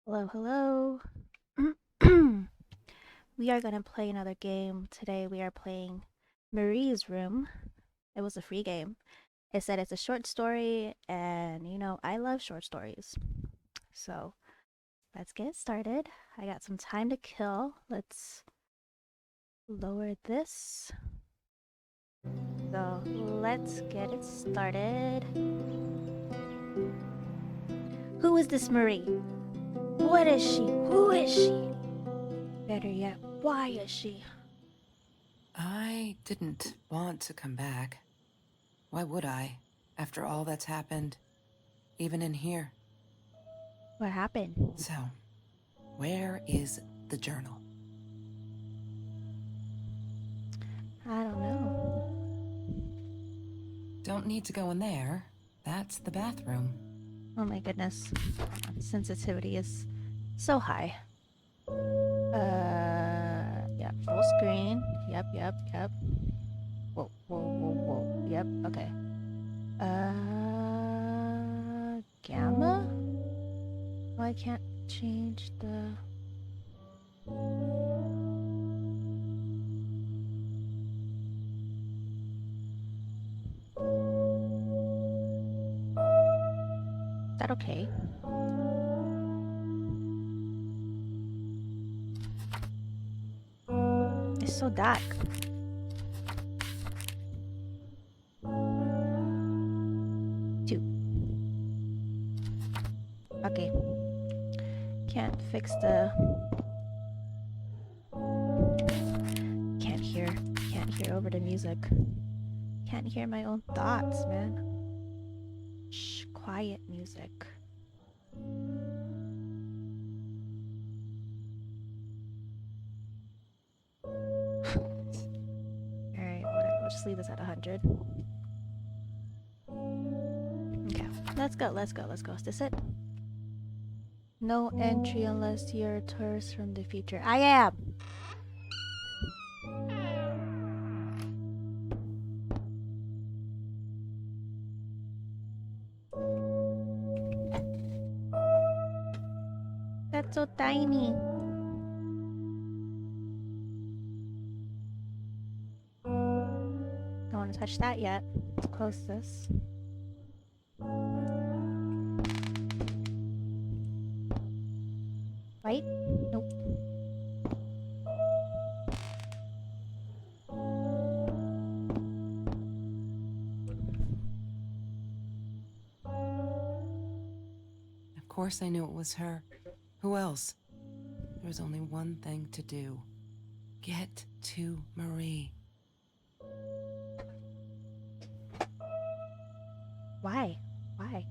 Hello, hello. We are going to play another game. Today we are playing Marie's Room. It was a free game. It said it's a short story, and I love short stories. So let's get started. I got some time to kill. Let's lower this. So let's get it started. Who is this Marie? What is she? Who is she? Better yet, why is she? I didn't want to come back. Why would I, after all that's happened, even in here? What happened? So, where is the journal? I don't know. Don't need to go in there. That's the bathroom. Oh my goodness. Sensitivity is so high. Yeah, full screen. Yep. Whoa. Yep, okay. Gamma? Oh, I can't change the... Is that okay? It's so dark. Two. Okay. Can't fix the... Can't hear over the music. Can't hear my own thoughts, man. Shh, quiet music. Alright, whatever. We'll just leave this at 100. Okay, let's go. Is this it? No entry unless you're a tourist from the future. I am! That's so tiny. Don't want to touch that yet. Let's close this. Right? Nope. Of course I knew it was her. Who else? There was only one thing to do. Get to Marie. Why? Why?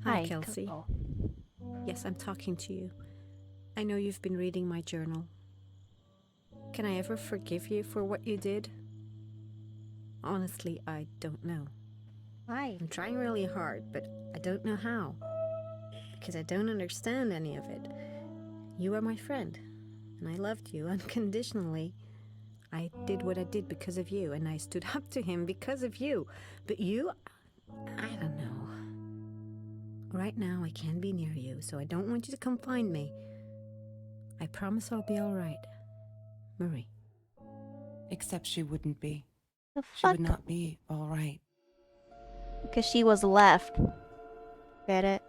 Hi, Hi. Kelsey. Oh. Yes, I'm talking to you. I know you've been reading my journal. Can I ever forgive you for what you did? Honestly, I don't know. Why? I'm trying really hard, but I don't know how. Because I don't understand any of it. You are my friend, and I loved you unconditionally. I did what I did because of you, and I stood up to him because of you. But you, I don't know. Right now, I can't be near you, so I don't want you to come find me. I promise I'll be all right. Marie. Except she wouldn't be. The She fuck? would not be all right. Because she was left. Get it?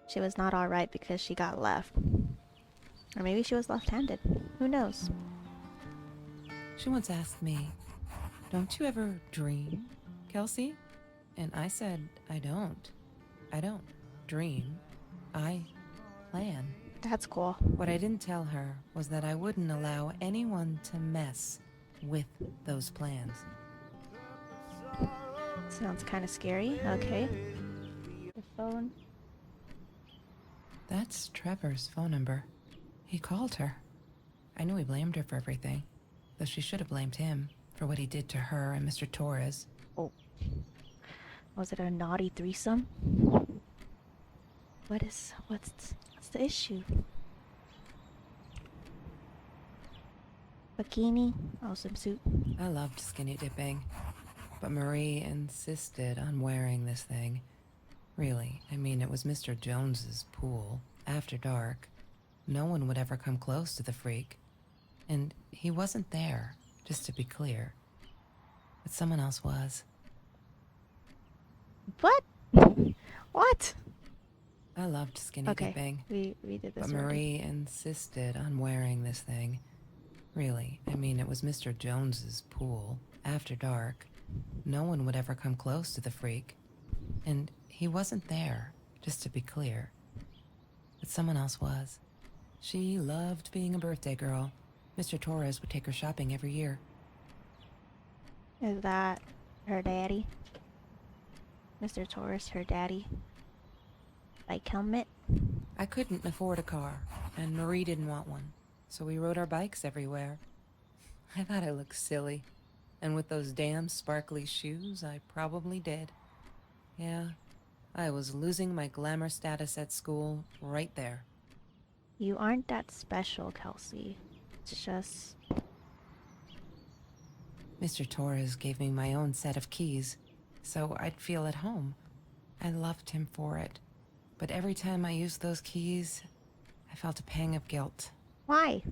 She was not alright because she got left. Or maybe she was left-handed. Who knows? She once asked me, "Don't you ever dream, Kelsey?" And I said, I don't. I don't dream. I plan. That's cool. What I didn't tell her was that I wouldn't allow anyone to mess with those plans. Sounds kind of scary. Okay. The phone. That's Trevor's phone number. He called her. I knew he blamed her for everything, though she should have blamed him for what he did to her and Mr. Torres. Oh. Was it a naughty threesome? What's the issue? Bikini? Oh, swimsuit. I loved skinny dipping, but Marie insisted on wearing this thing. Really, I mean, it was Mr. Jones's pool, after dark. No one would ever come close to the freak. And he wasn't there, just to be clear. But someone else was. What? What? I loved skinny Okay, dipping, we did this but already. Marie insisted on wearing this thing. Really, I mean, it was Mr. Jones's pool, after dark. No one would ever come close to the freak. And he wasn't there, just to be clear. But someone else was. She loved being a birthday girl. Mr. Torres would take her shopping every year. Is that her daddy? Mr. Torres, her daddy? Bike helmet? I couldn't afford a car, and Marie didn't want one, so we rode our bikes everywhere. I thought I looked silly, and with those damn sparkly shoes, I probably did. Yeah, I was losing my glamour status at school right there. You aren't that special, Kelsey. It's just... Mr. Torres gave me my own set of keys, so I'd feel at home. I loved him for it. But every time I used those keys, I felt a pang of guilt. Why?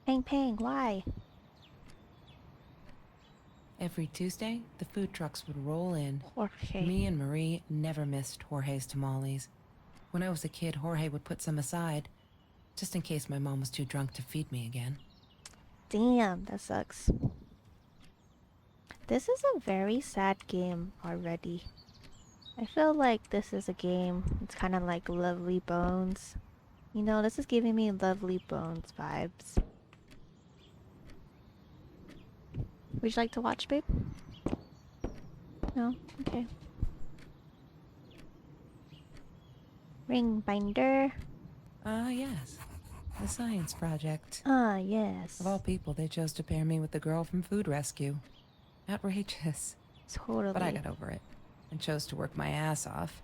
Pang, why? Every Tuesday, the food trucks would roll in. Jorge. Me and Marie never missed Jorge's tamales. When I was a kid, Jorge would put some aside, just in case my mom was too drunk to feed me again. Damn, that sucks. This is a very sad game already. I feel like this is a game, it's kind of like Lovely Bones. You know, this is giving me Lovely Bones vibes. Would you like to watch, babe? No? Okay. Ring binder. Ah, yes. The science project. Ah, yes. Of all people, they chose to pair me with the girl from Food Rescue. Outrageous. Totally. But I got over it and chose to work my ass off.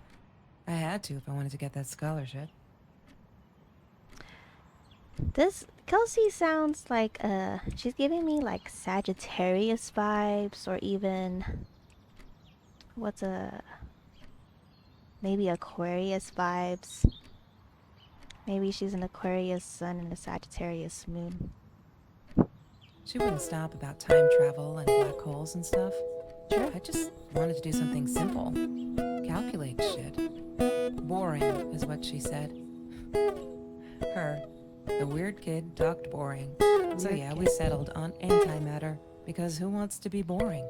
I had to if I wanted to get that scholarship. This Kelsey sounds like she's giving me like Sagittarius vibes, or even maybe Aquarius vibes. Maybe she's an Aquarius sun and a Sagittarius moon. She wouldn't stop about time travel and black holes and stuff. Sure. I just wanted to do something simple. Calculate shit. Boring, is what she said. Her, the weird kid, talked boring. So Weird yeah, kid. we settled on antimatter, because who wants to be boring?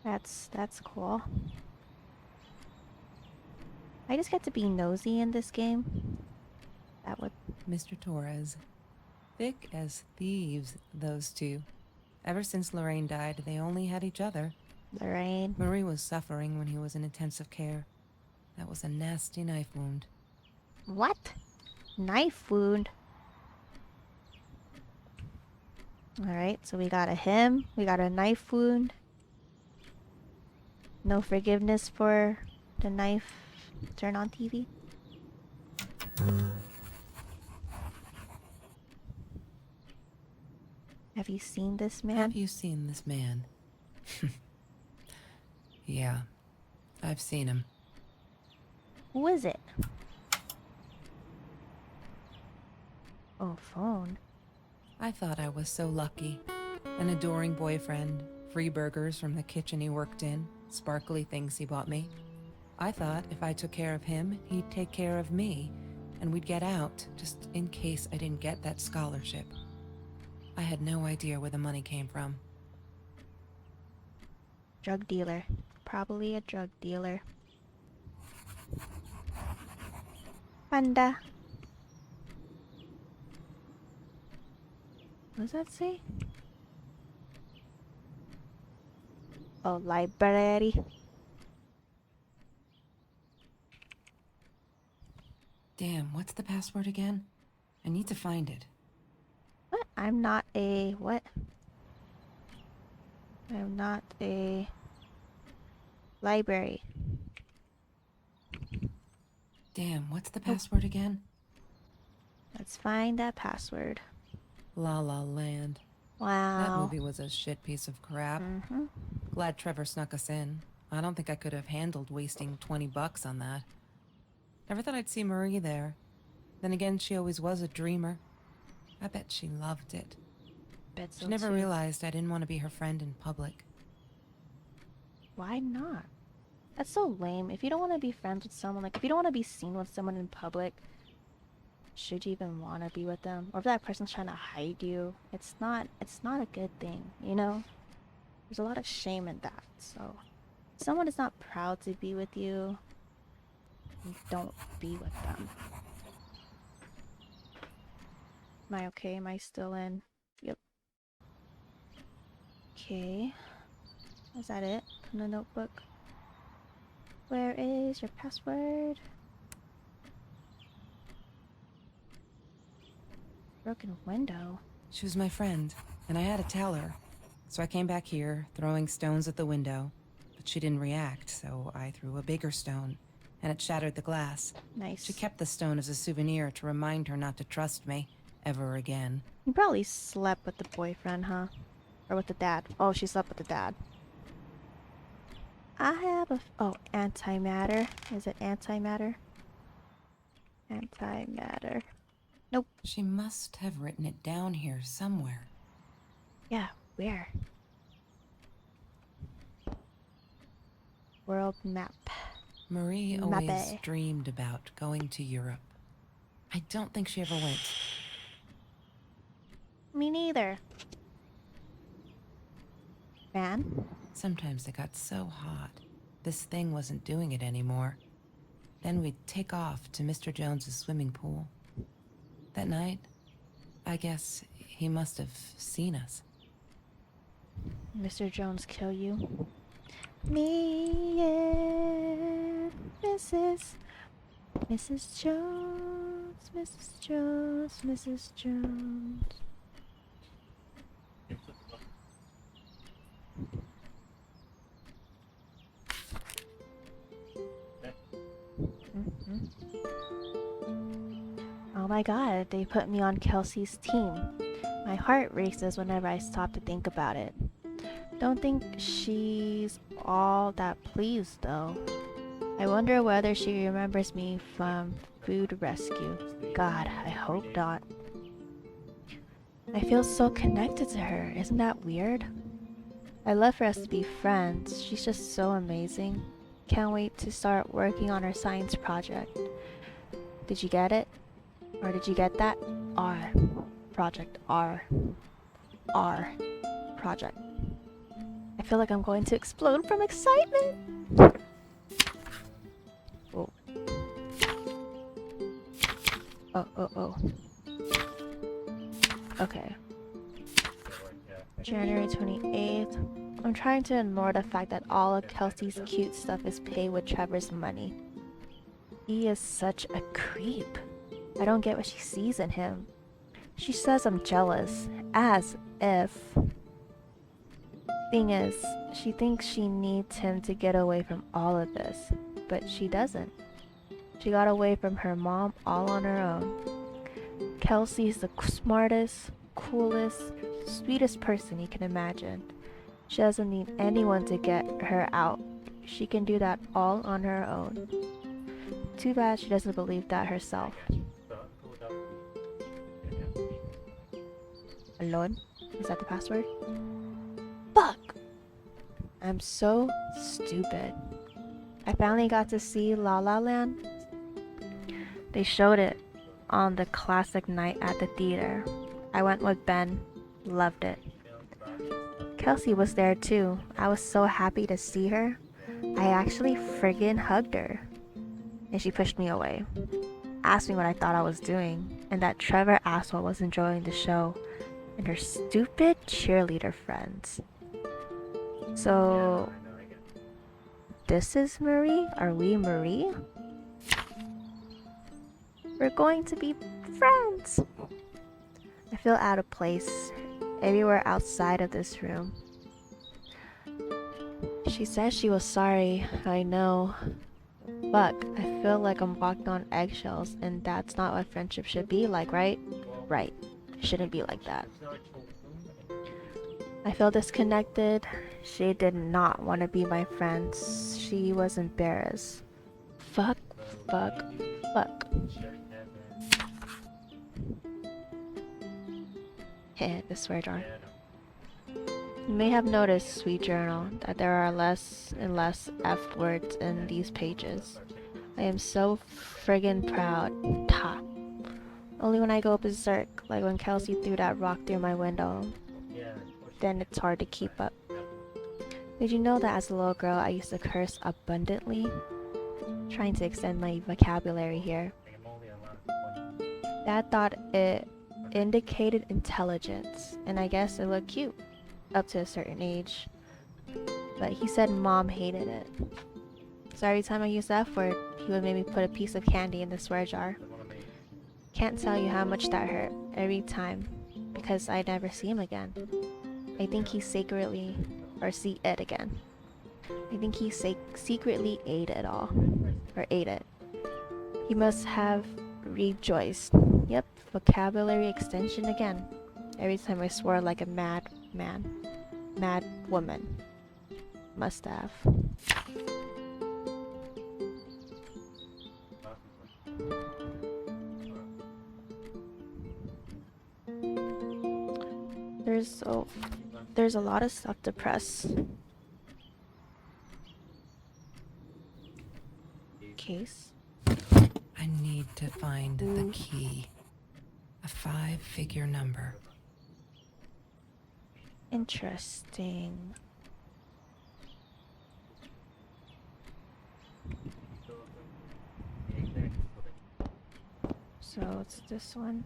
That's cool. I just get to be nosy in this game. That would Mr. Torres. Thick as thieves, those two. Ever since Lorraine died, they only had each other. Lorraine. Marie was suffering when he was in intensive care. That was a nasty knife wound. What? Knife wound. Alright, so we got a him, we got a knife wound. No forgiveness for the knife turn on TV. Have you seen this man? Have you seen this man? Yeah, I've seen him. Who is it? Oh, phone. I thought I was so lucky. An adoring boyfriend, free burgers from the kitchen he worked in, sparkly things he bought me. I thought if I took care of him, he'd take care of me, and we'd get out, just in case I didn't get that scholarship. I had no idea where the money came from. Drug dealer. Probably a drug dealer. Panda. What does that say? Oh, library. Damn, what's the password again? I need to find it. What? I'm not a... what? I'm not a... library. Damn, what's the password again? Let's find that password. La La Land. Wow. That movie was a shit piece of crap. Mm-hmm. Glad Trevor snuck us in. I don't think I could have handled wasting $20 on that. Never thought I'd see Marie there. Then again, she always was a dreamer. I bet she loved it. Bet so She never too. realized I didn't want to be her friend in public. Why not? That's so lame. If you don't want to be friends with someone, like if you don't want to be seen with someone in public, should you even want to be with them? Or if that person's trying to hide you, it's not a good thing, you know? There's a lot of shame in that. So, if someone is not proud to be with you, don't be with them. Am I okay? Am I still in? Yep. Okay. Is that it from the notebook? Where is your password? Broken window. She was my friend, and I had to tell her. So I came back here, throwing stones at the window. But she didn't react, so I threw a bigger stone, and it shattered the glass. Nice. She kept the stone as a souvenir to remind her not to trust me ever again. You probably slept with the boyfriend, huh? Or with the dad. Oh, she slept with the dad. I have a... Oh, antimatter. Is it antimatter? Antimatter. Nope. She must have written it down here somewhere. Yeah, where? World map. Marie always Mappe. dreamed about going to Europe. I don't think she ever went. Me neither. Man? Sometimes it got so hot, this thing wasn't doing it anymore. Then we'd take off to Mr. Jones's swimming pool. That night, I guess he must have seen us. Mr. Jones kill you? Me and Mrs. Jones, Mrs. Jones, Mrs. Jones. Oh my god, they put me on Kelsey's team. My heart races whenever I stop to think about it. Don't think she's all that pleased though. I wonder whether she remembers me from food rescue. God, I hope not. I feel so connected to her, isn't that weird? I'd love for us to be friends, she's just so amazing. Can't wait to start working on our science project. Did you get it? Or did you get that? R. Project R. R. Project. I feel like I'm going to explode from excitement! Oh. Oh. Okay. January 28th. I'm trying to ignore the fact that all of Kelsey's cute stuff is paid with Trevor's money. He is such a creep. I don't get what she sees in him. She says I'm jealous, as if. Thing is, she thinks she needs him to get away from all of this, but she doesn't. She got away from her mom all on her own. Kelsey's the smartest, coolest, sweetest person you can imagine. She doesn't need anyone to get her out. She can do that all on her own. Too bad she doesn't believe that herself. Alone? Is that the password? Fuck! I'm so stupid. I finally got to see La La Land. They showed it on the classic night at the theater. I went with Ben. Loved it. Kelsey was there too. I was so happy to see her. I actually friggin' hugged her. And she pushed me away. Asked me what I thought I was doing. And that Trevor asshole was enjoying the show. And her stupid cheerleader friends. So, this is Marie? Are we Marie? We're going to be friends! I feel out of place everywhere outside of this room. She says she was sorry, I know. Fuck, I feel like I'm walking on eggshells, and that's not what friendship should be like, right? Right. It shouldn't be like that. I feel disconnected. She did not want to be my friend. She was embarrassed. Fuck, fuck, fuck. Heh, the swear jar. You may have noticed, Sweet Journal, that there are less and less F words in these pages. I am so friggin' proud. Ta. Only when I go berserk, like when Kelsey threw that rock through my window, then it's hard to keep up. Did you know that as a little girl I used to curse abundantly? Trying to extend my vocabulary here. Dad thought it indicated intelligence, and I guess it looked cute up to a certain age. But he said Mom hated it. So every time I used the F word, he would make me put a piece of candy in the swear jar. Can't tell you how much that hurt every time, because I'd never see him again. I think he secretly, or see it again. I think he secretly ate it all, or ate it. He must have rejoiced. Yep, vocabulary extension again. Every time I swore like a mad man, mad woman. Must have. There's a lot of stuff to press. Case. I need to find the key. A 5-figure number. Interesting. So it's this one.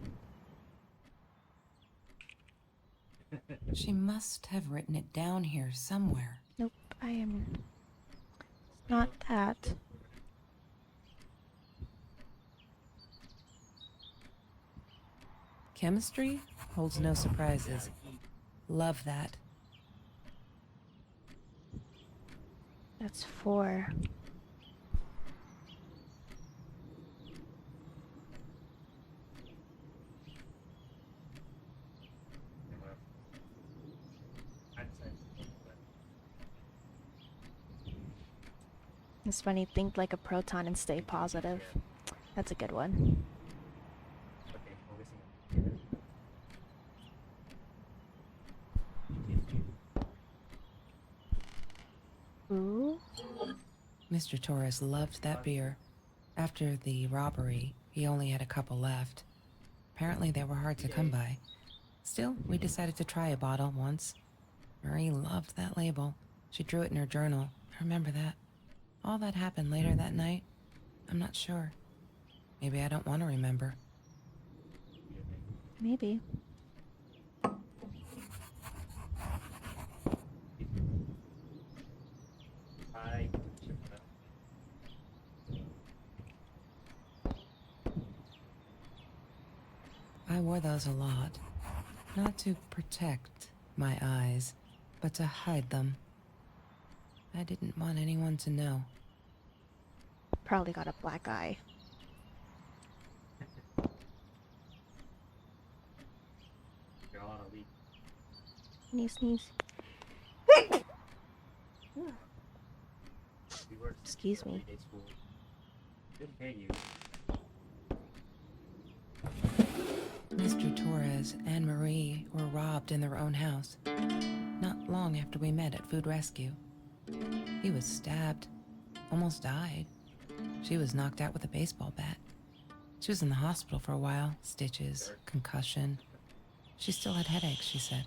She must have written it down here somewhere. Nope, I am not that. Chemistry holds no surprises. Love that. That's 4. It's funny, think like a proton and stay positive. That's a good one. Ooh. Mr. Torres loved that beer. After the robbery, he only had a couple left. Apparently they were hard to come by. Still, we decided to try a bottle once. Marie loved that label. She drew it in her journal. I remember that. All that happened later that night, I'm not sure. Maybe I don't want to remember. Maybe. I wore those a lot. Not to protect my eyes, but to hide them. I didn't want anyone to know. Probably got a black eye. Sneeze, sneeze. Excuse me. Mr. Torres and Marie were robbed in their own house, not long after we met at Food Rescue. He was stabbed, almost died. She was knocked out with a baseball bat. She was in the hospital for a while, stitches, concussion. She still had headaches, she said.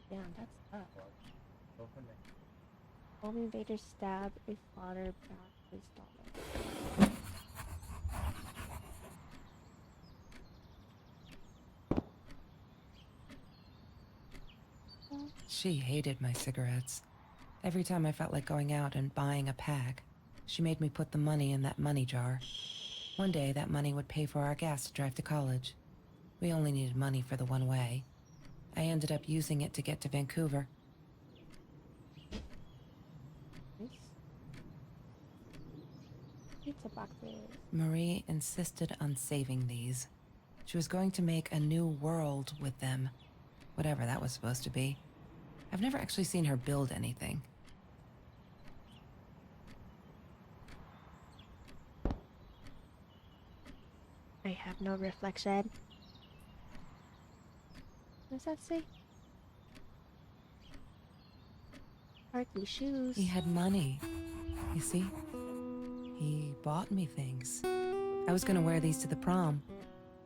Damn, that's tough. Home invader stabbed a father back his daughter. She hated my cigarettes. Every time I felt like going out and buying a pack, she made me put the money in that money jar. One day, that money would pay for our gas to drive to college. We only needed money for the one way. I ended up using it to get to Vancouver. Pizza boxes. Marie insisted on saving these. She was going to make a new world with them. whatever that was supposed to be. I've never actually seen her build anything. I have no reflection. What does that say? Sparkly shoes. He had money. You see? He bought me things. I was gonna wear these to the prom.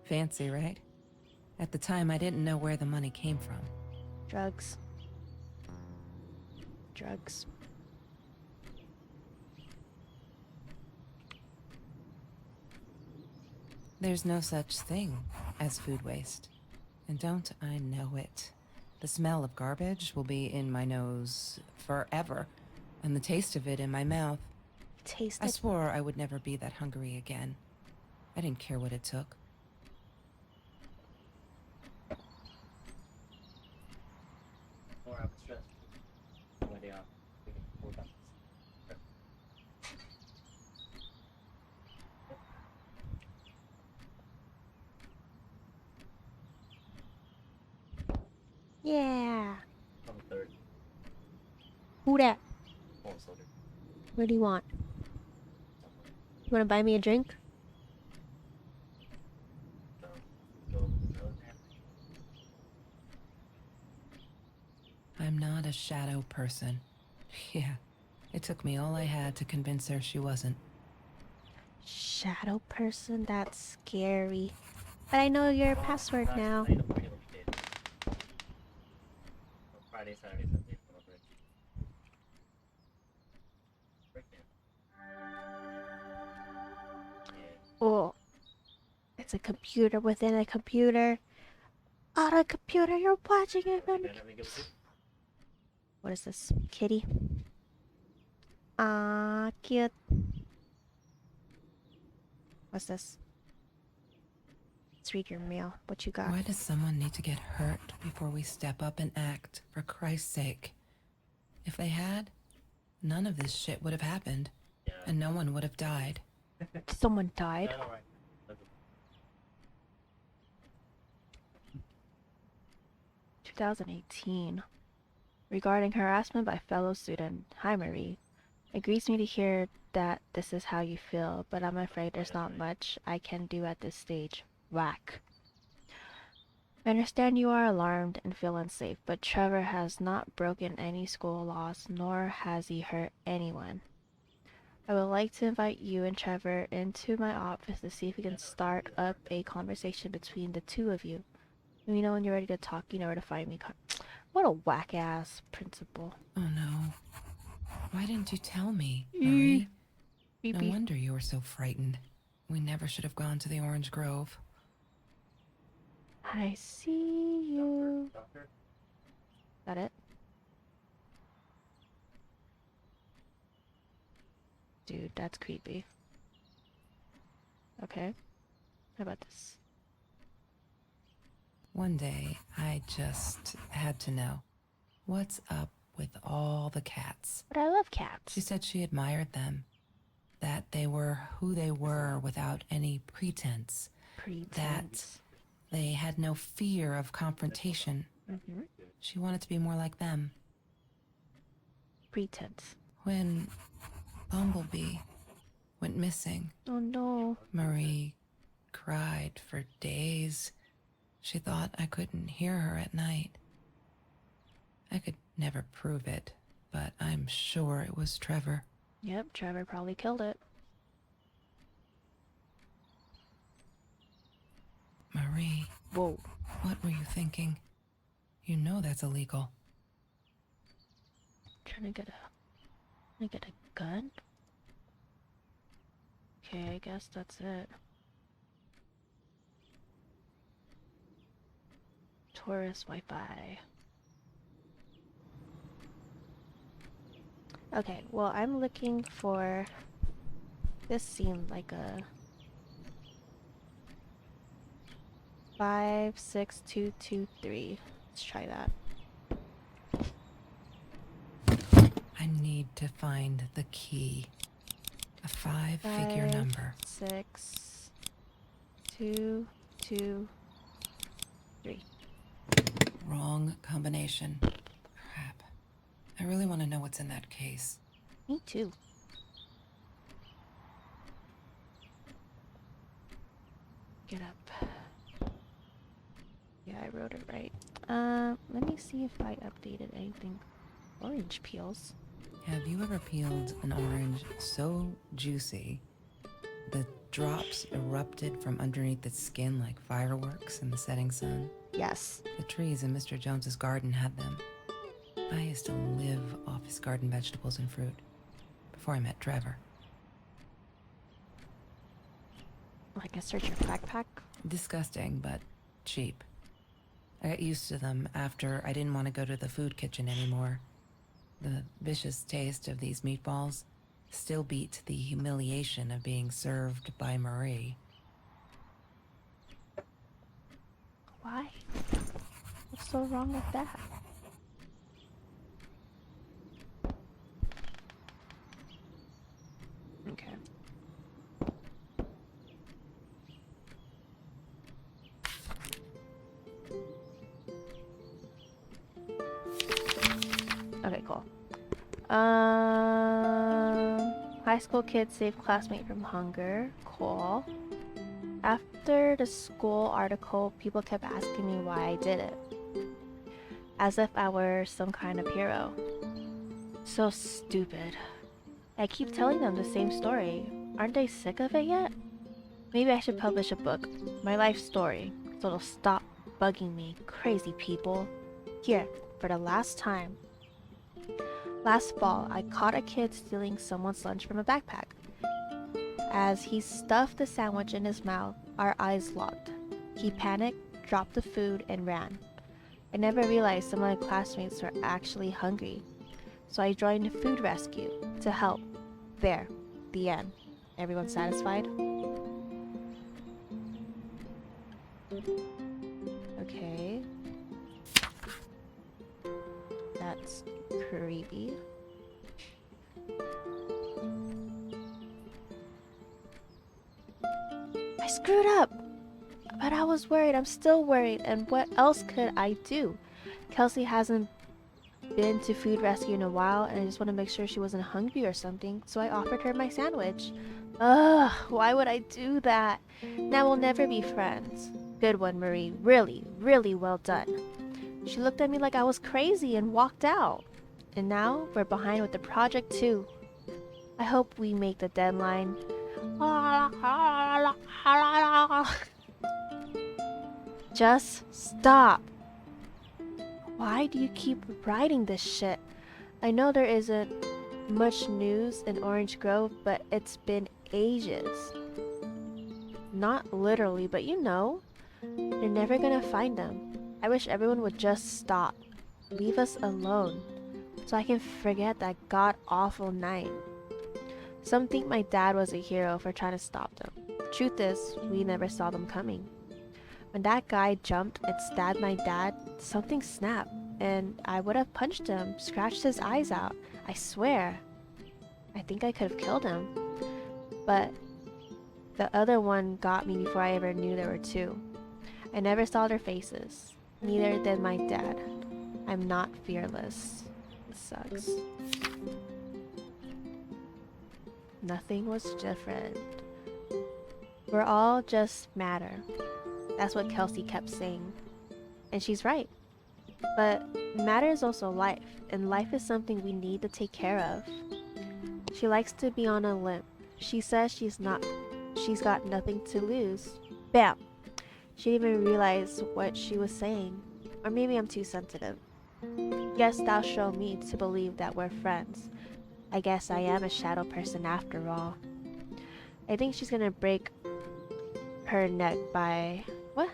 Fancy, right? At the time, I didn't know where the money came from. Drugs. Drugs. There's no such thing as food waste. And don't I know it? The smell of garbage will be in my nose forever, and the taste of it in my mouth. Taste I it. swore I would never be that hungry again. I didn't care what it took. More I'm stressed. When they are taking full time. Yeah. On the third, Who that? almost loaded. What do you want? You want to buy me a drink? So, go to the other hand. I'm not a shadow person. Yeah, it took me all I had to convince her she wasn't. Shadow person? That's scary. But I know your password Last now. night of regular days. So Friday, Saturday, Sunday, for over. Breakdown. Yeah. Oh. It's a computer within a computer. On a computer, you're watching it on. Then we go to What is this? Kitty? Ah, cute. What's this? Let's read your mail. What you got? Why does someone need to get hurt before we step up and act, for Christ's sake? If they had, none of this shit would have happened, yeah. and no one would have died. Someone died. Yeah, alright. That's 2018. Regarding harassment by fellow student, hi Marie. It grieves me to hear that this is how you feel, but I'm afraid there's not much I can do at this stage. Whack. I understand you are alarmed and feel unsafe, but Trevor has not broken any school laws, nor has he hurt anyone. I would like to invite you and Trevor into my office to see if we can start up a conversation between the two of you. Let me know when you're ready to talk. You know where to find me. What a whack-ass principal. Oh no. Why didn't you tell me, Marie? Beep, No beep. wonder you were so frightened. We never should have gone to the Orange Grove. I see you. doctor. That it? Dude, that's creepy. Okay. How about this? One day, I just had to know. What's up with all the cats? But I love cats. She said she admired them. That they were who they were without any pretense. Pretense. They had no fear of confrontation. Mm-hmm. She wanted to be more like them. Pretense. When Bumblebee went missing, Oh no. Marie cried for days. She thought I couldn't hear her at night. I could never prove it, but I'm sure it was Trevor. Yep, Trevor probably killed it. Marie, Whoa. what were you thinking? You know that's illegal. Trying to get a gun? Okay, I guess that's it. Taurus Wi-Fi. Okay, well, I'm looking for... This seemed like a... 56223. Let's try that. I need to find the key. A five-figure number. 6 2 2 3. Wrong combination. Crap. I really want to know what's in that case. Me too. Get up. Yeah, I wrote it right. Let me see if I updated anything. Orange peels. Have you ever peeled an orange so juicy the drops erupted from underneath its skin like fireworks in the setting sun? Yes. The trees in Mr. Jones's garden had them. I used to live off his garden vegetables and fruit before I met Trevor. Like I search your backpack. Disgusting, but cheap. I got used to them after I didn't want to go to the food kitchen anymore. The vicious taste of these meatballs still beat the humiliation of being served by Marie. Why? What's so wrong with that? Okay. Okay, cool. High school kid saved classmate from hunger. Cool. After the school article, people kept asking me why I did it. As if I were some kind of hero. So stupid. I keep telling them the same story. Aren't they sick of it yet? Maybe I should publish a book, my life story, so it'll stop bugging me. Crazy people. Here, for the last time. Last fall, I caught a kid stealing someone's lunch from a backpack. As he stuffed the sandwich in his mouth, our eyes locked. He panicked, dropped the food, and ran. I never realized some of my classmates were actually hungry. So I joined food rescue to help. There, the end. Everyone satisfied? Okay. That's creepy. I screwed up! But I was worried. I'm still worried. And what else could I do? Kelsey hasn't been to food rescue in a while, and I just want to make sure she wasn't hungry or something, so I offered her my sandwich. Ugh, why would I do that? Now we'll never be friends. Good one, Marie. Really, really well done. She looked at me like I was crazy and walked out. And now we're behind with the project too. I hope we make the deadline. Just stop. Why do you keep writing this shit? I know there isn't much news in Orange Grove, but it's been ages. Not literally, but you know. You're never gonna find them. I wish everyone would just stop. Leave us alone. So I can forget that god-awful night. Some think my dad was a hero for trying to stop them. Truth is, we never saw them coming. When that guy jumped and stabbed my dad, something snapped, and I would have punched him, scratched his eyes out. I swear. I think I could have killed him. But the other one got me before I ever knew there were two. I never saw their faces. Neither did my dad. I'm not fearless. It sucks. Nothing was different. We're all just matter. That's what Kelsey kept saying. And she's right. But matter is also life, and life is something we need to take care of. She likes to be on a limb. She says she's got nothing to lose. Bam! She didn't even realize what she was saying. Or maybe I'm too sensitive. Guess thou show me to believe that we're friends. I guess I am a shadow person after all. I think she's gonna break her neck by... What?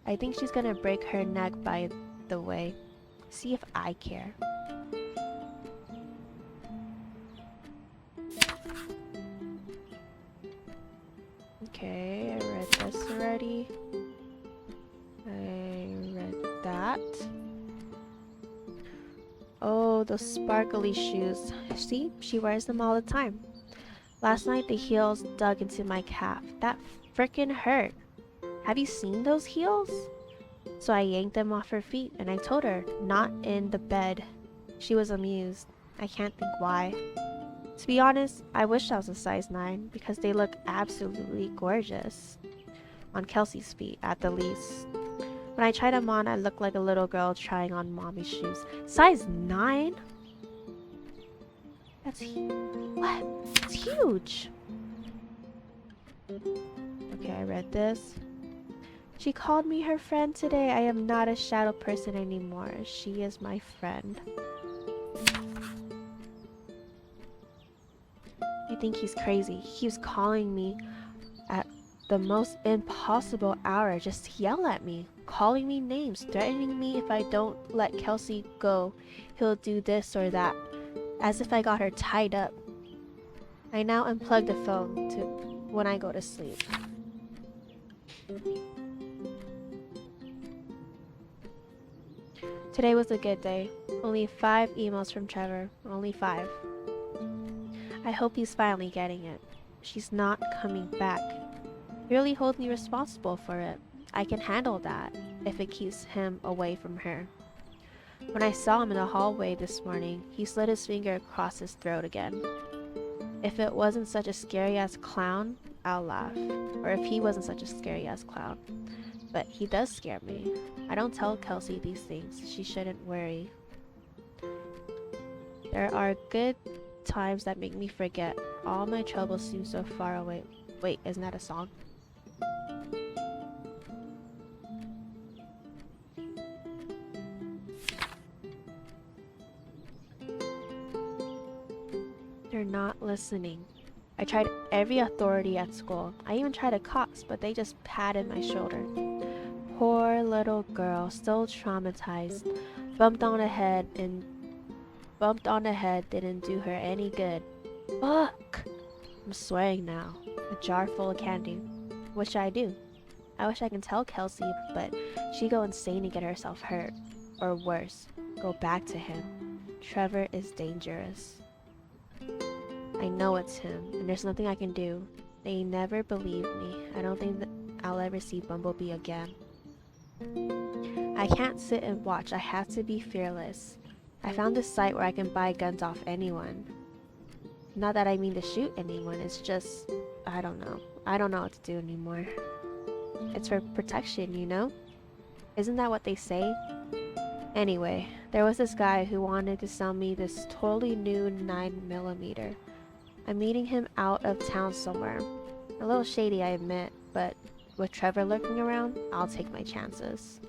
I think she's gonna break her neck by the way. See if I care. Okay, I read this already. I read that. Oh, those sparkly shoes. See, she wears them all the time. Last night the heels dug into my calf. That frickin' hurt. Have you seen those heels? So I yanked them off her feet and I told her, not in the bed. She was amused. I can't think why. To be honest, I wish I was a size 9 because they look absolutely gorgeous. On Kelsey's feet, at the least. When I tried them on, I looked like a little girl trying on mommy's shoes. Size 9? What? It's huge! Okay, I read this. She called me her friend today. I am not a shadow person anymore. She is my friend. I think he's crazy. He keeps calling me at the most impossible hour just to yell at me, calling me names, threatening me if I don't let Kelsey go, he'll do this or that, as if I got her tied up. I now unplug the phone to when I go to sleep. Today was a good day. Only 5 emails from Trevor. Only 5. I hope he's finally getting it. She's not coming back. He really holds me responsible for it. I can handle that if it keeps him away from her. When I saw him in the hallway this morning, he slid his finger across his throat again. If it wasn't such a scary-ass clown, I'll laugh. Or if he wasn't such a scary-ass clown. But he does scare me. I don't tell Kelsey these things. She shouldn't worry. There are good times that make me forget. All my troubles seem so far away. Wait, isn't that a song? They're not listening. I tried every authority at school. I even tried the cops, but they just patted my shoulder. Poor little girl, still traumatized. Bumped on the head didn't do her any good. Fuck! I'm swearing now. A jar full of candy. Wish I do. I wish I can tell Kelsey, but she'd go insane and get herself hurt. Or worse, go back to him. Trevor is dangerous. I know it's him, and there's nothing I can do. They never believe me. I don't think that I'll ever see Bumblebee again. I can't sit and watch. I have to be fearless. I found this site where I can buy guns off anyone. Not that I mean to shoot anyone, it's just, I don't know. I don't know what to do anymore. It's for protection, you know? Isn't that what they say? Anyway, there was this guy who wanted to sell me this totally new 9mm. I'm meeting him out of town somewhere. A little shady, I admit, but with Trevor lurking around, I'll take my chances.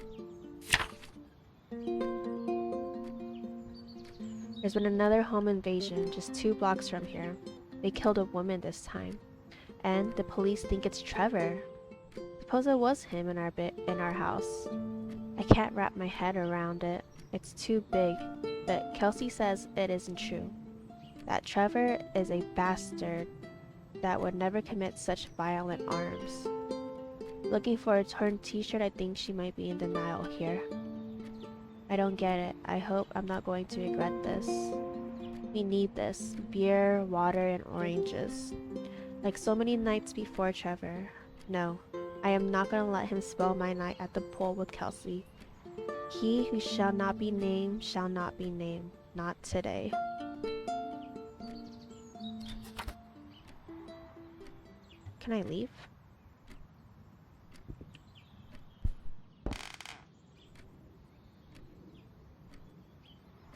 There's been another home invasion just 2 blocks from here. They killed a woman this time. And the police think it's Trevor. Suppose it was him in our house. I can't wrap my head around it. It's too big, but Kelsey says it isn't true. That Trevor is a bastard that would never commit such violent arms. Looking for a torn t-shirt, I think she might be in denial here. I don't get it. I hope I'm not going to regret this. We need this. Beer, water, and oranges. Like so many nights before Trevor. No, I am not gonna let him spoil my night at the pool with Kelsey. He who shall not be named shall not be named. Not today. Can I leave?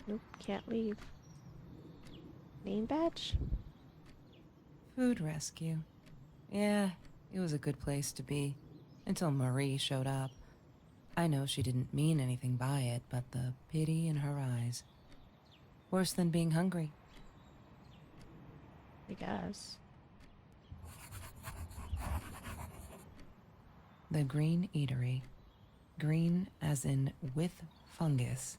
Nope, can't leave. Name badge? Food rescue. Yeah, it was a good place to be. Until Marie showed up. I know she didn't mean anything by it, but the pity in her eyes. Worse than being hungry. I guess. The Green Eatery. Green as in with fungus.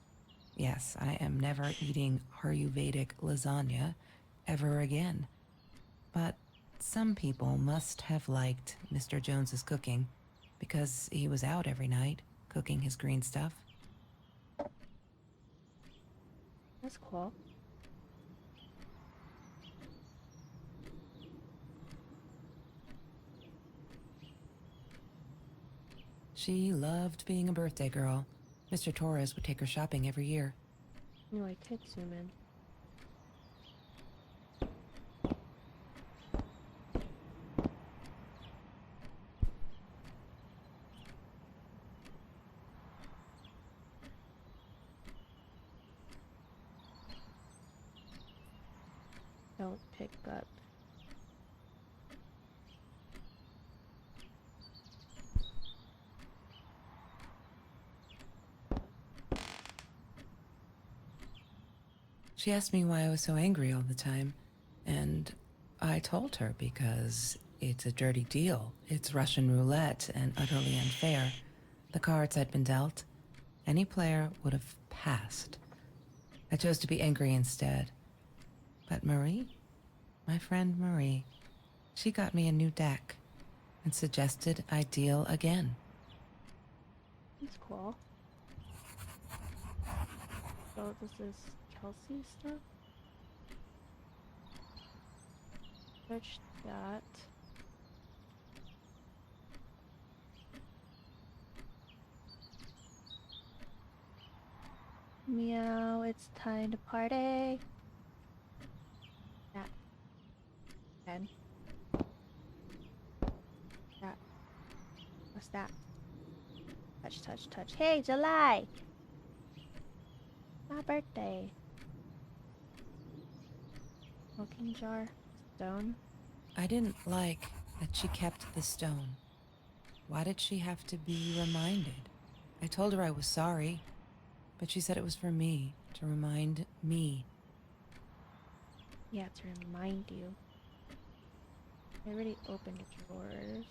Yes, I am never eating Ayurvedic lasagna ever again. But some people must have liked Mr. Jones's cooking because he was out every night cooking his green stuff. That's cool. She loved being a birthday girl. Mr. Torres would take her shopping every year. No, I could zoom in. Don't pick up. She asked me why I was so angry all the time, and I told her because it's a dirty deal. It's Russian roulette and utterly unfair. The cards I'd been dealt, any player would have passed. I chose to be angry instead. But Marie, my friend Marie, she got me a new deck and suggested I deal again. That's cool. So this is Kelsey stuff. Search that. Meow, it's time to party. That. 10. That. What's that? Touch, touch, touch. Hey, July! My birthday. Smoking jar. Stone. I didn't like that she kept the stone. Why did she have to be reminded? I told her I was sorry, but she said it was for me, to remind me. Yeah, to remind you. I already opened the drawers.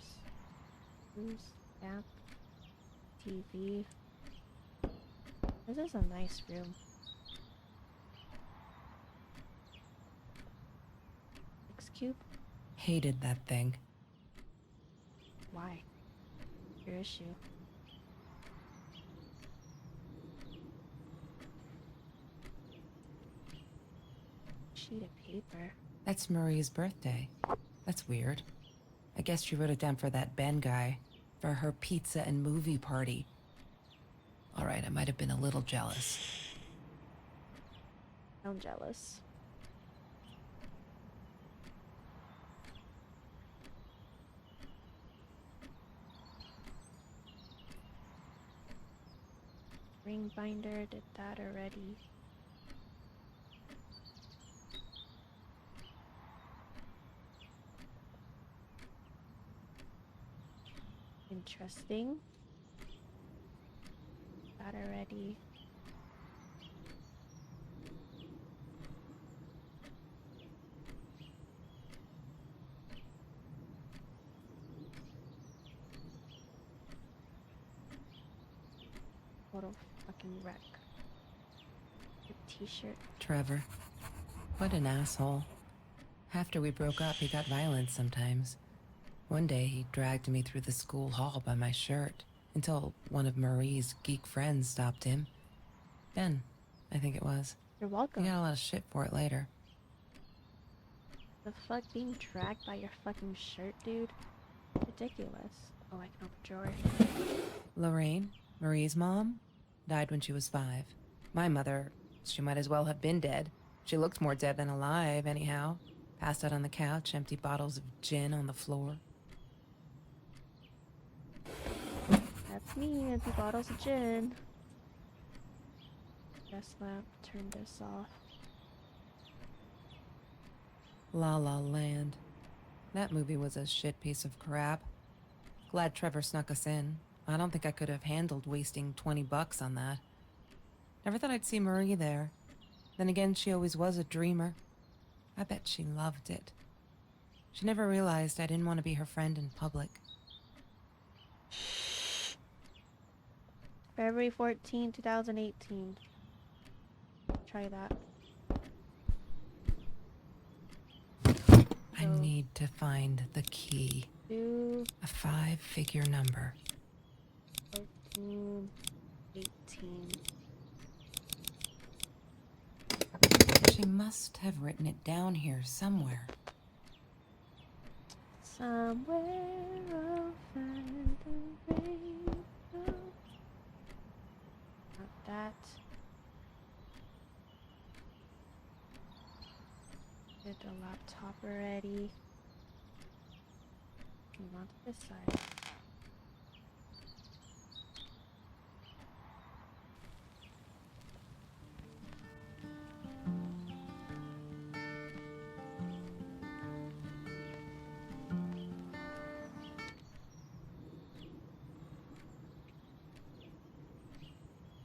Who's app? TV. This is a nice room. X-Cube? Hated that thing. Why? Your issue. Sheet of paper. That's Marie's birthday. That's weird. I guess she wrote it down for that Ben guy, for her pizza and movie party. All right, I might have been a little jealous. I'm jealous. Ring binder, did that already. Interesting. That already. Total fucking wreck. The t-shirt. Trevor. What an asshole. After we broke up, he got violent sometimes. One day, he dragged me through the school hall by my shirt until one of Marie's geek friends stopped him. Ben, I think it was. You're He welcome. got a lot of shit for it later. The fuck, being dragged by your fucking shirt, dude? Ridiculous. Oh, I can open a drawer. Lorraine, Marie's mom, died when she was 5. My mother, she might as well have been dead. She looked more dead than alive, anyhow. Passed out on the couch, empty bottles of gin on the floor. That's me, empty bottles of gin. Desk lamp, turn this off. La La Land. That movie was a shit piece of crap. Glad Trevor snuck us in. I don't think I could have handled wasting $20 on that. Never thought I'd see Marie there. Then again, she always was a dreamer. I bet she loved it. She never realized I didn't want to be her friend in public. February 14, 2018. Try that. I need to find the key. 2, A 5-figure number. 14, 18. She must have written it down here somewhere. Somewhere I'll find the rain. that. Did the laptop already. Move on to this side.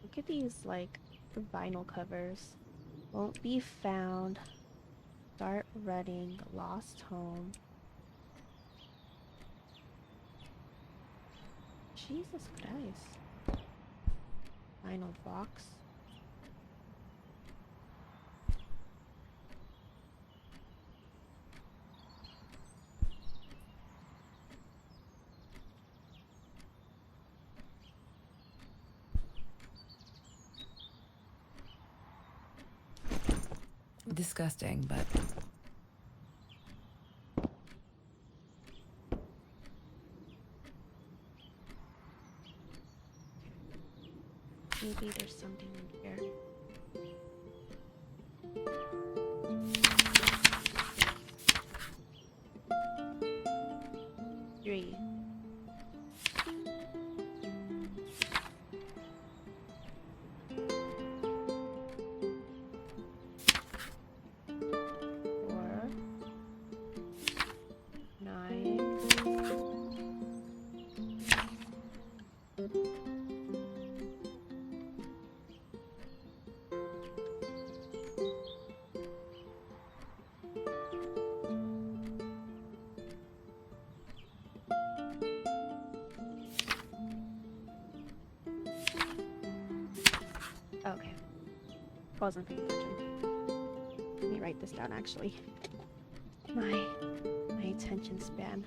Look at these, like, vinyl covers. Won't be found. Start running. Lost home. Jesus Christ. Vinyl box. Disgusting, but Maybe there's something in here. Three. Four. 9. Okay. Wasn't paying attention. Let me write this down actually. My attention span.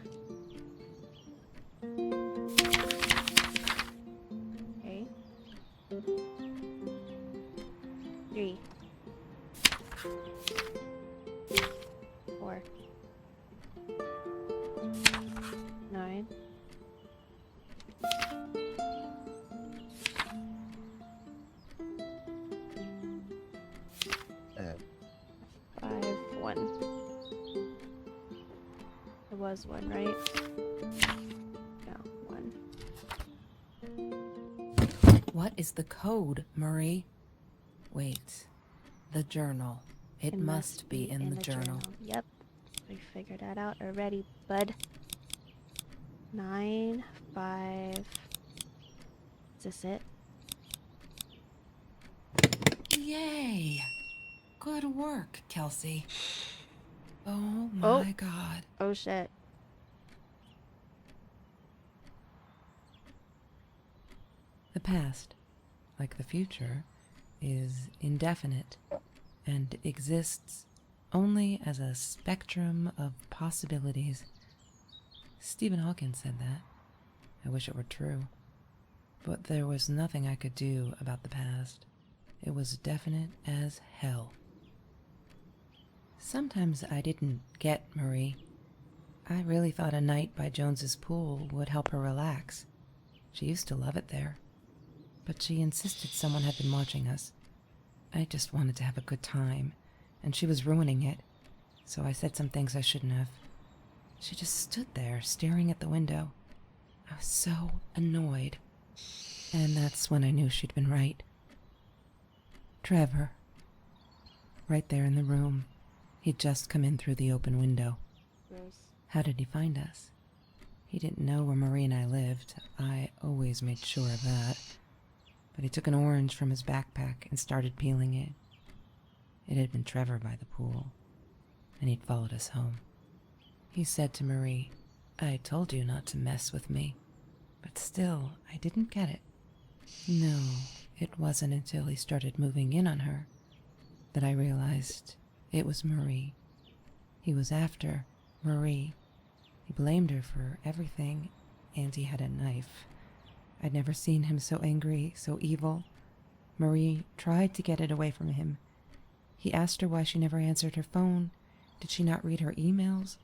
Okay. 3. 4. 9. 5. 1. There was 1, right? No, 1. what is the code, Marie? Wait. The journal. It must be in the journal. Yep. We figured that out already, bud. 9, 5. Is this it? Yay! Good work, Kelsey. Oh Oh. my god. Oh shit. The past, like the future, is indefinite and exists only as a spectrum of possibilities. Stephen Hawking said that. I wish it were true. But there was nothing I could do about the past. It was definite as hell. Sometimes I didn't get Marie. I really thought a night by Jones's pool would help her relax. She used to love it there. But she insisted someone had been watching us. I just wanted to have a good time, and she was ruining it, so I said some things I shouldn't have. She just stood there, staring at the window. I was so annoyed. And that's when I knew she'd been right. Trevor. Right there in the room. He'd just come in through the open window. Gross. How did he find us? He didn't know where Marie and I lived. I always made sure of that. But he took an orange from his backpack and started peeling it. It had been Trevor by the pool, and he'd followed us home. He said to Marie, "I told you not to mess with me." But still, I didn't get it. No, it wasn't until he started moving in on her that I realized it was Marie. He was after Marie. He blamed her for everything, and he had a knife. I'd never seen him so angry, so evil. Marie tried to get it away from him. He asked her why she never answered her phone. Did she not read her emails?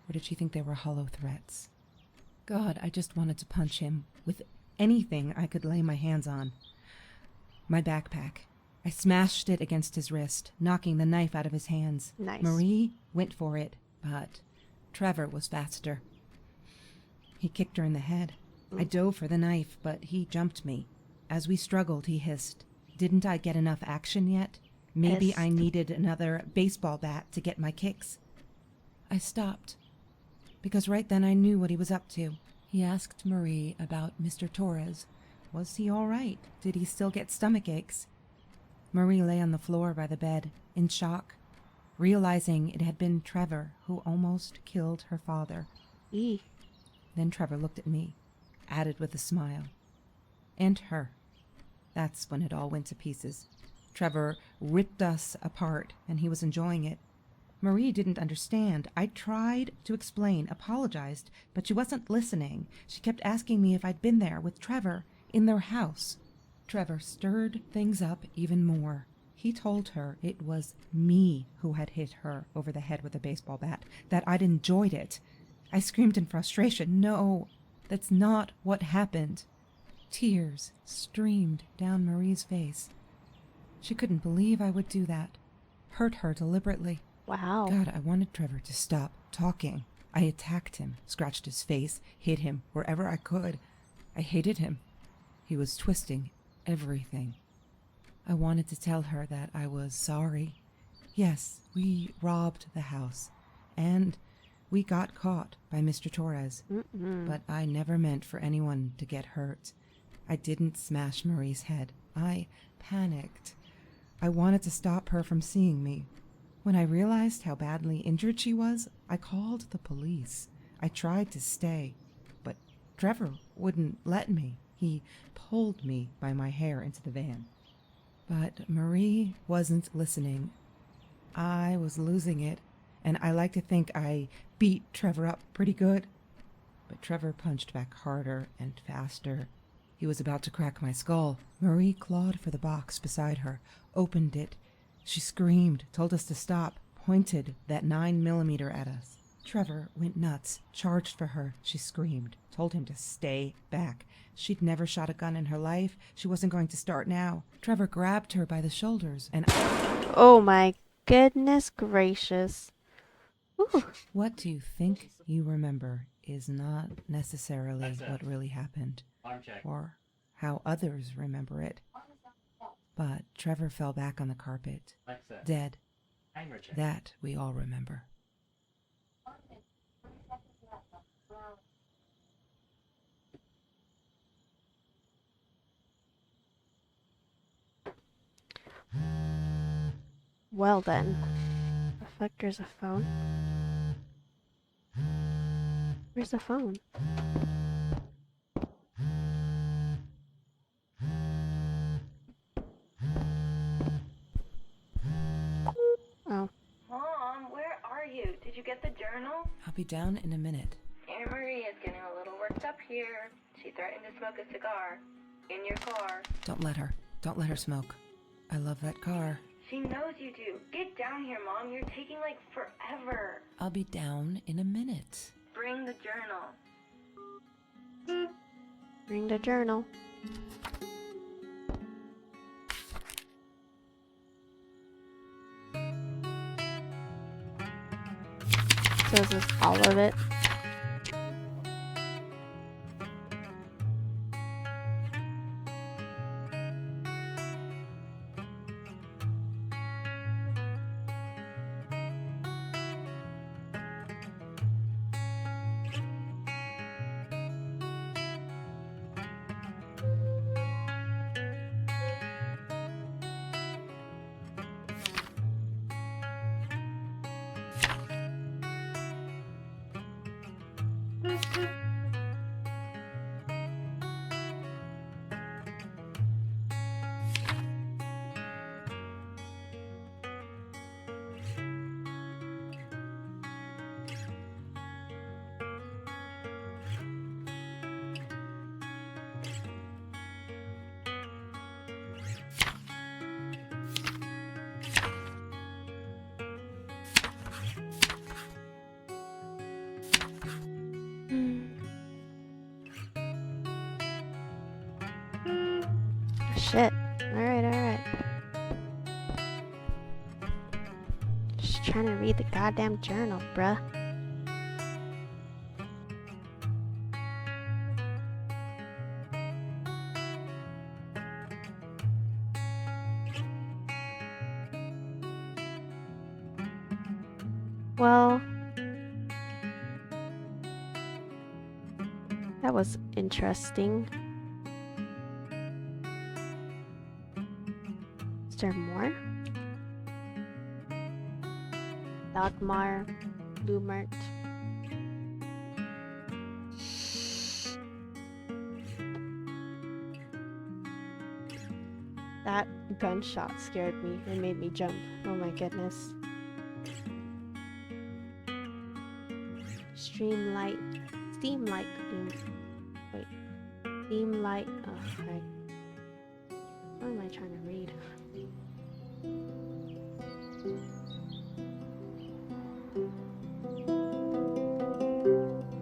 Or did she think they were hollow threats? God, I just wanted to punch him with anything I could lay my hands on. My backpack. I smashed it against his wrist, knocking the knife out of his hands. Nice. Marie went for it, but Trevor was faster. He kicked her in the head. I dove for the knife, but he jumped me. As we struggled, he hissed, "Didn't I get enough action yet? Maybe Hissed. I needed another baseball bat to get my kicks." I stopped, because right then I knew what he was up to. He asked Marie about Mr. Torres. Was he all right? Did he still get stomach aches? Marie lay on the floor by the bed, in shock, realizing it had been Trevor who almost killed her father. Eee. Then Trevor looked at me, added with a smile. And her. That's when it all went to pieces. Trevor ripped us apart, and he was enjoying it. Marie didn't understand. I tried to explain, apologized, but she wasn't listening. She kept asking me if I'd been there with Trevor in their house. Trevor stirred things up even more. He told her it was me who had hit her over the head with a baseball bat, that I'd enjoyed it. I screamed in frustration, "No, that's not what happened." Tears streamed down Marie's face. She couldn't believe I would do that. Hurt her deliberately. Wow. God, I wanted Trevor to stop talking. I attacked him, scratched his face, hit him wherever I could. I hated him. He was twisting everything. I wanted to tell her that I was sorry. Yes, we robbed the house, and we got caught by Mr. Torres, but I never meant for anyone to get hurt. I didn't smash Marie's head. I panicked. I wanted to stop her from seeing me. When I realized how badly injured she was, I called the police. I tried to stay, but Trevor wouldn't let me. He pulled me by my hair into the van. But Marie wasn't listening. I was losing it, and I like to think I beat Trevor up pretty good. But Trevor punched back harder and faster. He was about to crack my skull. Marie clawed for the box beside her, opened it. She screamed, told us to stop, pointed that 9mm at us. Trevor went nuts, charged for her. She screamed, told him to stay back. She'd never shot a gun in her life. She wasn't going to start now. Trevor grabbed her by the shoulders, and Oh my goodness gracious. Ooh. what do you think you remember is not necessarily That's it. what really happened, Arm check. or how others remember it. But Trevor fell back on the carpet, Alexa. dead. Timer check. That we all remember. Well then. The fuck, there's a phone? Where's the phone? Oh. Mom, where are you? Did you get the journal? I'll be down in a minute. Aunt Marie is getting a little worked up here. She threatened to smoke a cigar. In your car. Don't let her. Don't let her smoke. I love that car. She knows you do. Get down here, Mom. You're taking like forever. I'll be down in a minute. Bring the journal. Bring the journal. So is this all of it? Shit. Alright, trying to read the goddamn journal, bruh. Well, that was interesting. Is there more? Dagmar, Lumert. That gunshot scared me and made me jump. Oh my goodness. Steam light, wait, steam light, oh, right. What am I trying to read?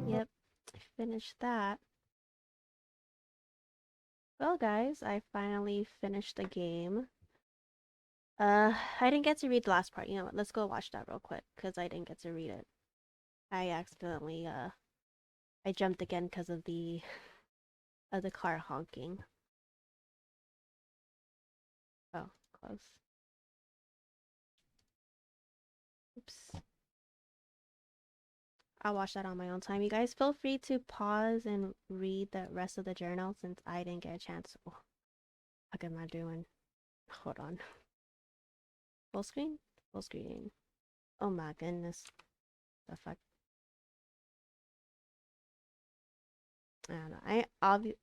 Yep, I finished that. Well guys, I finally finished the game. I didn't get to read the last part. You know what, let's go watch that real quick, because I didn't get to read it. I accidentally, I jumped again because of the car honking. Oh, close. Oops. I'll watch that on my own time. You guys feel free to pause and read the rest of the journal since I didn't get a chance. Oh, what am I doing? Hold on. Full screen? Full screen. Oh my goodness. The fuck? I don't know.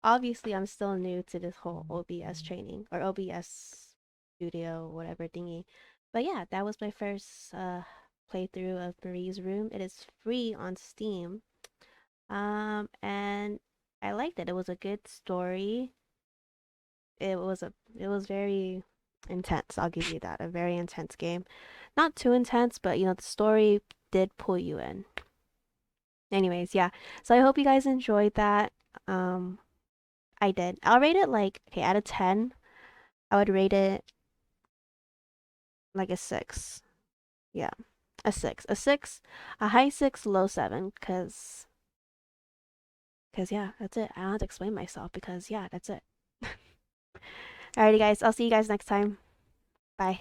Obviously I'm still new to this whole OBS training or OBS studio, whatever thingy. But yeah, that was my first playthrough of Marie's Room. It is free on Steam. And I liked it. It was a good story. It was very intense. I'll give you that. A very intense game. Not too intense, but you know, the story did pull you in. Anyways, yeah. So I hope you guys enjoyed that. I did. I'll rate it like, okay, out of 10, I would rate it like a 6. Yeah. A 6. A 6, a high 6, low 7, cuz yeah, that's it. I don't have to explain myself because yeah, that's it. Alrighty guys, I'll see you guys next time. Bye.